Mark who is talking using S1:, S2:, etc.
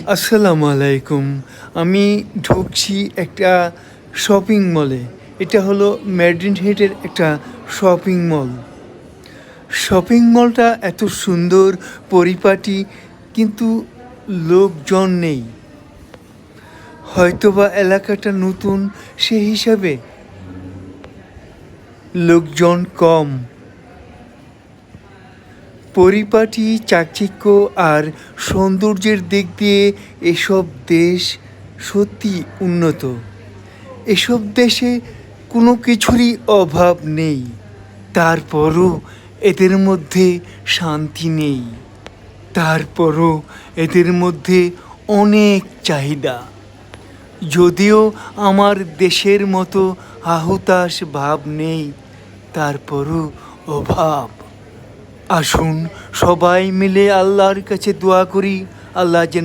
S1: আসসালামু আলাইকুম। আমি ঢুকছি একটা শপিং মলে। এটা হলো মেরিন হেডের একটা শপিং মল। শপিং মলটা এত সুন্দর পরিপাটি, কিন্তু লোকজন নেই। হয়তোবা এলাকাটা নতুন, সে হিসাবে লোকজন কম। পরিপাটি, চাকচিক্য আর সৌন্দর্যের দিক দিয়ে এসব দেশ সত্যি উন্নত। এসব দেশে কোনো কিছুরই অভাব নেই, তারপরও এদের মধ্যে শান্তি নেই। তারপরও এদের মধ্যে অনেক চাহিদা। যদিও আমার দেশের মতো আহুতাস ভাব নেই, তারপরও অভাব। আসুন সবাই মিলে আল্লাহর কাছে দোয়া করি, আল্লাহ যেন